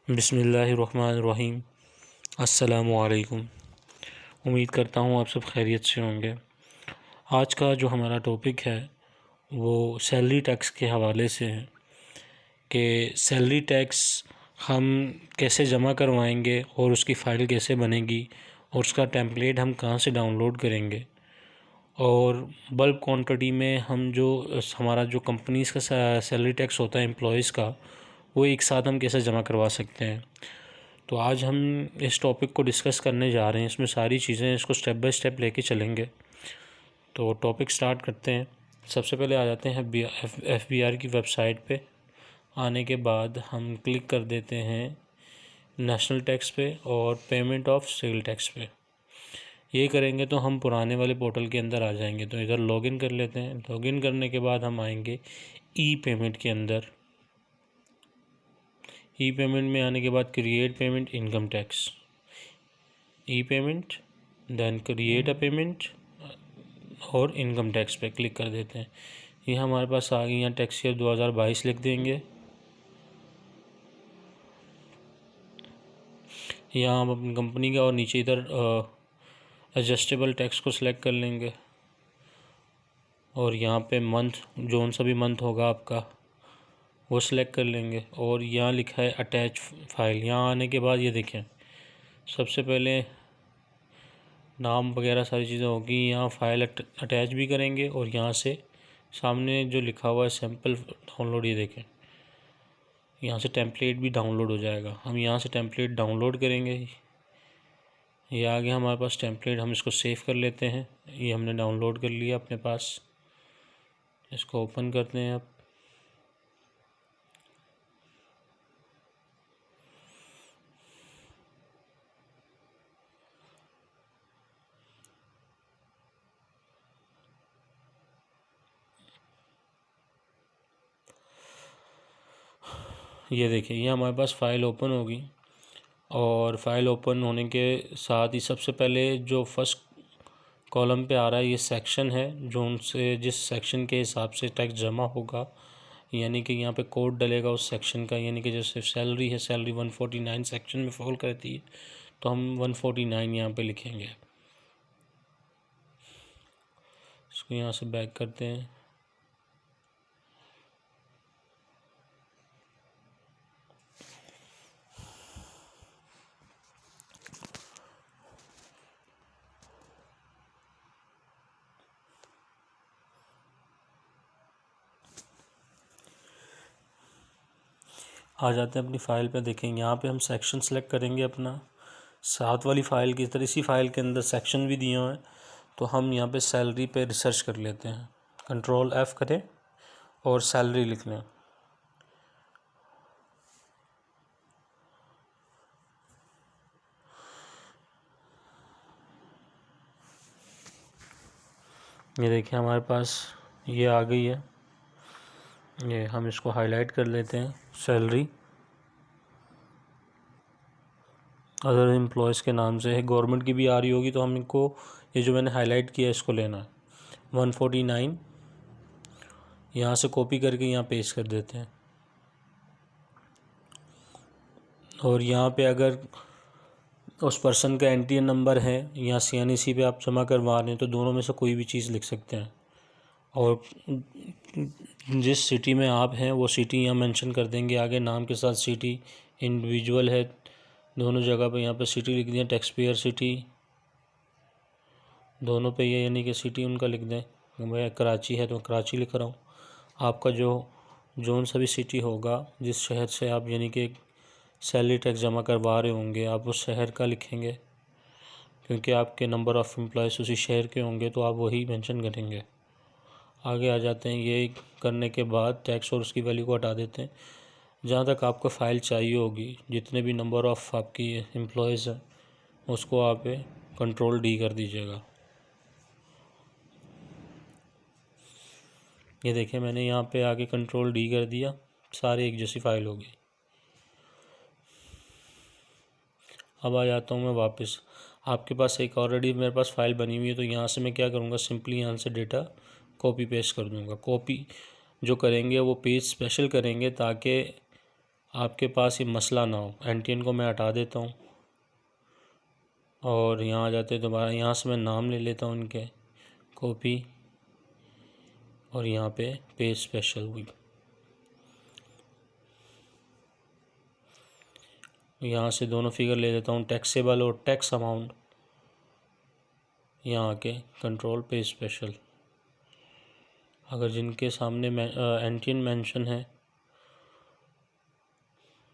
बिस्मिल्लाहिर्रहमानिर्रहीम। अस्सलामुअलैकुम। उम्मीद करता हूँ आप सब खैरियत से होंगे। आज का जो हमारा टॉपिक है वो सैलरी टैक्स के हवाले से है कि सैलरी टैक्स हम कैसे जमा करवाएंगे और उसकी फ़ाइल कैसे बनेगी और उसका टेम्पलेट हम कहाँ से डाउनलोड करेंगे और बल्क क्वांटिटी में हम जो हमारा जो कंपनीज़ का सैलरी टैक्स होता है एम्प्लॉयज़ का, वो एक साथ हम कैसे जमा करवा सकते हैं। तो आज हम इस टॉपिक को डिस्कस करने जा रहे हैं। इसमें सारी चीज़ें इसको स्टेप बाय स्टेप लेके चलेंगे। तो टॉपिक स्टार्ट करते हैं। सबसे पहले आ जाते हैं FBR की वेबसाइट पे। आने के बाद हम क्लिक कर देते हैं नेशनल टैक्स पे और पेमेंट ऑफ सेल टैक्स पे। ये करेंगे तो हम पुराने वाले पोर्टल के अंदर आ जाएंगे। तो इधर लॉगिन कर लेते हैं। लॉगिन करने के बाद हम आएंगे ई पेमेंट के अंदर। ई पेमेंट में आने के बाद create payment income tax, e payment, then create a payment और इनकम टैक्स पे क्लिक कर देते हैं। ये हमारे पास आ गई। यहाँ टैक्स ईयर 2022 लिख देंगे। यहाँ हम अपनी कंपनी का और नीचे इधर एडजस्टेबल टैक्स को सिलेक्ट कर लेंगे और यहाँ पे मंथ, जोन सा भी मंथ होगा आपका वो सिलेक्ट कर लेंगे और यहाँ लिखा है अटैच फाइल। यहाँ आने के बाद ये देखें, सबसे पहले नाम वगैरह सारी चीज़ें होगी। यहाँ फ़ाइल अटैच भी करेंगे और यहाँ से सामने जो लिखा हुआ है सैम्पल डाउनलोड, ये देखें, यहाँ से टेम्पलेट भी डाउनलोड हो जाएगा। हम यहाँ से टेम्पलेट डाउनलोड करेंगे। ये आ गया हमारे पास टेम्पलेट। हम इसको सेव कर लेते हैं। ये हमने डाउनलोड कर लिया अपने पास। इसको ओपन करते हैं अब। ये देखिए, ये हमारे पास फ़ाइल ओपन होगी और फ़ाइल ओपन होने के साथ ही सबसे पहले जो फर्स्ट कॉलम पे आ रहा है ये सेक्शन है, जो उनसे जिस सेक्शन के हिसाब से टैक्स जमा होगा, यानी कि यहाँ पे कोड डलेगा उस सेक्शन का। यानी कि जैसे सैलरी है, सैलरी 149 सेक्शन में फॉल करती है, तो हम 149 यहाँ पे लिखेंगे। इसको यहाँ से बैक करते हैं। आ जाते हैं अपनी फ़ाइल पे। देखेंगे यहाँ पे हम सेक्शन सेलेक्ट करेंगे अपना। साथ वाली फ़ाइल की तरह इसी फ़ाइल के अंदर सेक्शन भी दिए हुए हैं। तो हम यहाँ पे सैलरी पे रिसर्च कर लेते हैं। कंट्रोल F करें और सैलरी लिख लें। ये देखिए हमारे पास ये आ गई है। ये हम इसको हाईलाइट कर लेते हैं। सैलरी अदर एम्प्लॉयज़ के नाम से है। गवर्नमेंट की भी आ रही होगी तो हम इनको, ये जो मैंने हाईलाइट किया है इसको लेना है। 149 यहाँ से कॉपी करके यहाँ पेस्ट कर देते हैं। और यहाँ पे अगर उस पर्सन का NTN नंबर है या CNEC पे आप जमा करवा रहे हैं तो दोनों में से कोई भी चीज़ लिख सकते हैं। और जिस सिटी में आप हैं वो सिटी यहाँ मेंशन कर देंगे आगे नाम के साथ। सिटी इंडिविजुअल है, दोनों जगह पे यहाँ पे सिटी लिख दें। टैक्स पेयर सिटी दोनों पे ये, यानी कि सिटी उनका लिख दें। मैं कराची है तो कराची लिख रहा हूँ। आपका जोन सा भी सिटी होगा, जिस शहर से आप यानी कि सैलरी टैक्स जमा करवा रहे होंगे, आप उस शहर का लिखेंगे, क्योंकि आपके नंबर ऑफ़ एम्प्लॉयज़ उसी शहर के होंगे तो आप वही मेंशन करेंगे। आगे आ जाते हैं। ये करने के बाद टैक्स और उसकी वैल्यू को हटा देते हैं। जहाँ तक आपको फ़ाइल चाहिए होगी, जितने भी नंबर ऑफ़ आपकी एम्प्लॉयज़ हैं, उसको आप कंट्रोल D कर दीजिएगा। ये देखिए मैंने यहाँ पे आगे कंट्रोल D कर दिया, सारे एक जैसी फ़ाइल हो गई। अब आ जाता हूँ मैं वापस। आपके पास एक ऑलरेडी मेरे पास फ़ाइल बनी हुई है, तो यहाँ से मैं क्या करूँगा, सिंपली यहाँ से डेटा कॉपी पेस्ट कर दूँगा। कॉपी जो करेंगे वो पेज स्पेशल करेंगे ताकि आपके पास ये मसला ना हो। NTN को मैं हटा देता हूँ और यहाँ आ जाते दोबारा। यहाँ से मैं नाम ले लेता हूँ इनके, कॉपी, और यहाँ पे पेज स्पेशल हुई। यहाँ से दोनों फिगर ले लेता हूँ, टैक्सेबल और टैक्स अमाउंट। यहाँ आके कंट्रोल पेज स्पेशल। अगर जिनके सामने NTN मेंशन है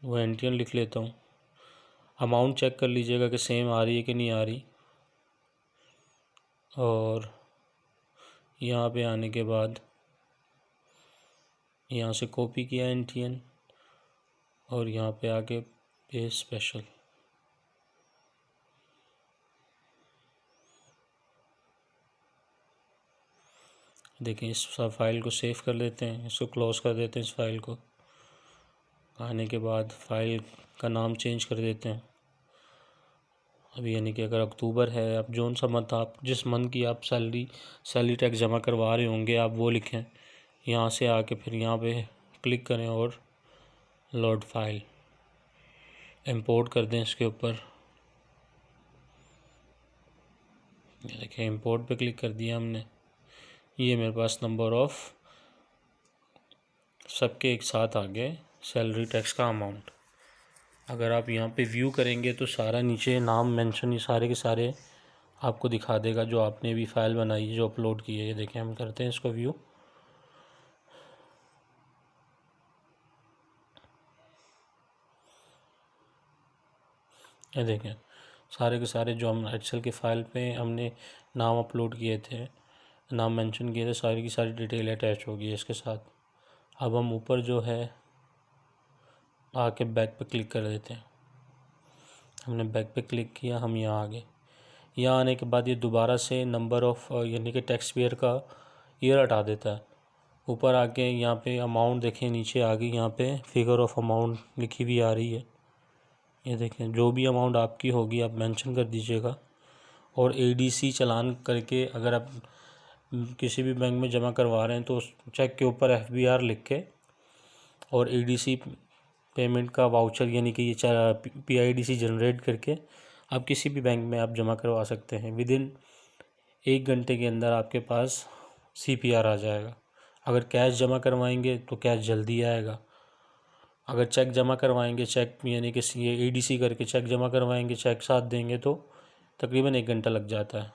वो NTN लिख लेता हूँ। अमाउंट चेक कर लीजिएगा कि सेम आ रही है कि नहीं आ रही। और यहाँ पे आने के बाद यहाँ से कॉपी किया NTN और यहाँ पे आके पेज स्पेशल। देखें, इस फाइल को सेव कर लेते हैं, इसको क्लोज़ कर देते हैं। इस फाइल को आने के बाद फाइल का नाम चेंज कर देते हैं। अभी यानी कि अगर अक्टूबर है, अब जोन सा मंथ, आप जिस मंथ की आप सैलरी टैक्स जमा करवा रहे होंगे आप वो लिखें। यहाँ से आके फिर यहाँ पे क्लिक करें और लोड फाइल इंपोर्ट कर दें इसके ऊपर। ये देखिए, इंपोर्ट पे क्लिक कर दिया हमने। ये मेरे पास नंबर ऑफ़ सबके एक साथ आ गए सैलरी टैक्स का अमाउंट। अगर आप यहाँ पे व्यू करेंगे तो सारा नीचे नाम मेंशन, ये सारे के सारे आपको दिखा देगा जो आपने भी फाइल बनाई है, जो अपलोड की है। ये देखें, हम करते हैं इसको व्यू। ये देखें, सारे के सारे जो हम एक्सेल के फाइल पे हमने नाम अपलोड किए थे, नाम मेंशन किए थे, सारी की सारी डिटेल अटैच होगी इसके साथ। अब हम ऊपर जो है आके बैक पे क्लिक कर देते हैं। हमने बैक पे क्लिक किया, हम यहाँ आ गए। यहाँ आने के बाद ये दोबारा से नंबर ऑफ़ यानी कि टैक्स पेयर का ईयर हटा देता है। ऊपर आके यहाँ पे अमाउंट देखें, नीचे आ गई, यहाँ पे फिगर ऑफ अमाउंट लिखी हुई आ रही है। ये देखें, जो भी अमाउंट आपकी होगी आप मेंशन कर दीजिएगा। और ADC चालान करके अगर आप किसी भी बैंक में जमा करवा रहे हैं तो उस चेक के ऊपर FBR लिख के और ADC पेमेंट का वाउचर यानी कि ये PIDC जनरेट करके आप किसी भी बैंक में आप जमा करवा सकते हैं। विदिन 1 घंटे के अंदर आपके पास CPR आ जाएगा। अगर कैश जमा करवाएंगे तो कैश जल्दी आएगा। अगर चेक जमा करवाएंगे, चेक यानी कि ये ADC करके चेक जमा करवाएंगे, चेक साथ देंगे तो तकरीबन 1 घंटा लग जाता है।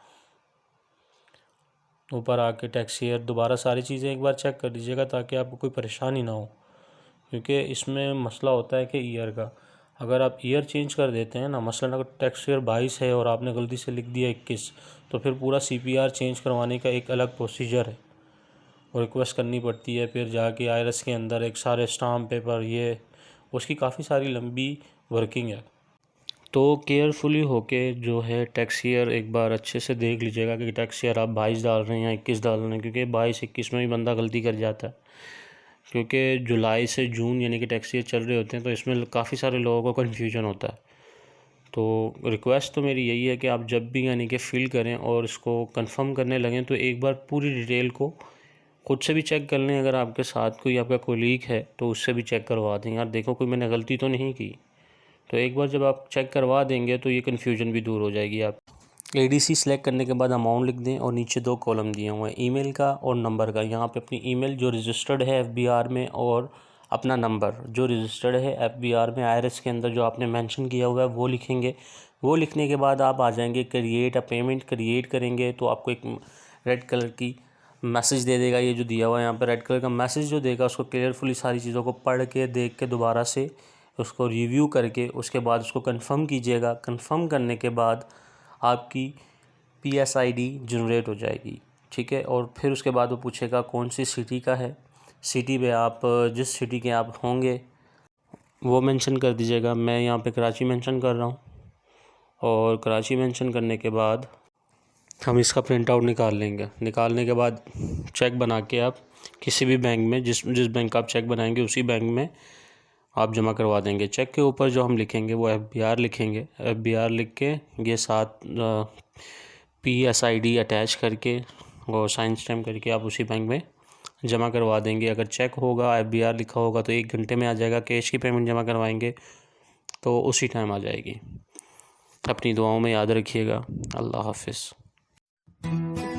ऊपर आके टैक्स ईयर दोबारा सारी चीज़ें एक बार चेक कर लीजिएगा ताकि आपको कोई परेशानी ना हो, क्योंकि इसमें मसला होता है कि ईयर का अगर आप ईयर चेंज कर देते हैं ना, मसलन अगर टैक्स ईयर 22 है और आपने गलती से लिख दिया 21, तो फिर पूरा CPR चेंज करवाने का एक अलग प्रोसीजर है और रिक्वेस्ट करनी पड़ती है। फिर जाके IRS के अंदर एक सारे स्टाम्प पेपर, ये उसकी काफ़ी सारी लंबी वर्किंग है। तो केयरफुली होके जो है टैक्स ईयर एक बार अच्छे से देख लीजिएगा कि टैक्स ईयर आप 22 डाल रहे हैं या 21 डाल रहे हैं, क्योंकि 22-21 में भी बंदा गलती कर जाता है। क्योंकि जुलाई से जून यानी कि टैक्स ईयर चल रहे होते हैं तो इसमें काफ़ी सारे लोगों को कन्फ्यूजन होता है। तो रिक्वेस्ट तो मेरी यही है कि आप जब भी यानी कि फ़िल करें और इसको कंफर्म करने लगें तो एक बार पूरी डिटेल को खुद से भी चेक कर लें। अगर आपके साथ कोई आपका कोलीग है तो उससे भी चेक करवा दें, यार देखो कोई मैंने गलती तो नहीं की। तो एक बार जब आप चेक करवा देंगे तो ये कन्फ्यूजन भी दूर हो जाएगी। आप ADC सेलेक्ट करने के बाद अमाउंट लिख दें और नीचे 2 कॉलम दिए हुए हैं, ईमेल का और नंबर का। यहाँ पे अपनी ईमेल जो रजिस्टर्ड है FBR में और अपना नंबर जो रजिस्टर्ड है FBR में IRS के अंदर जो आपने मेंशन किया हुआ है वो लिखेंगे। वो लिखने के बाद आप आ जाएंगे क्रिएट अ पेमेंट, क्रिएट करेंगे तो आपको एक रेड कलर की मैसेज दे देगा। ये जो दिया हुआ है यहाँ पर रेड कलर का मैसेज जो देगा उसको क्लियरफुली सारी चीज़ों को पढ़ के देख के दोबारा से उसको रिव्यू करके उसके बाद उसको कंफर्म कीजिएगा। कंफर्म करने के बाद आपकी PSID जनरेट हो जाएगी, ठीक है। और फिर उसके बाद वो पूछेगा कौन सी सिटी का है। सिटी पे आप जिस सिटी के आप होंगे वो मेंशन कर दीजिएगा। मैं यहाँ पे कराची मेंशन कर रहा हूँ और कराची मेंशन करने के बाद हम इसका प्रिंट आउट निकाल लेंगे। निकालने के बाद चेक बना के आप किसी भी बैंक में जिस बैंक का आप चेक बनाएंगे उसी बैंक में आप जमा करवा देंगे। चेक के ऊपर जो हम लिखेंगे वो FBR लिखेंगे। FBR लिख के ये साथ PSID अटैच करके और साइन स्टैम्प करके आप उसी बैंक में जमा करवा देंगे। अगर चेक होगा, FBR लिखा होगा तो 1 घंटे में आ जाएगा। कैश की पेमेंट जमा करवाएंगे तो उसी टाइम आ जाएगी। अपनी दुआओं में याद रखिएगा। अल्लाह हाफ़िज़।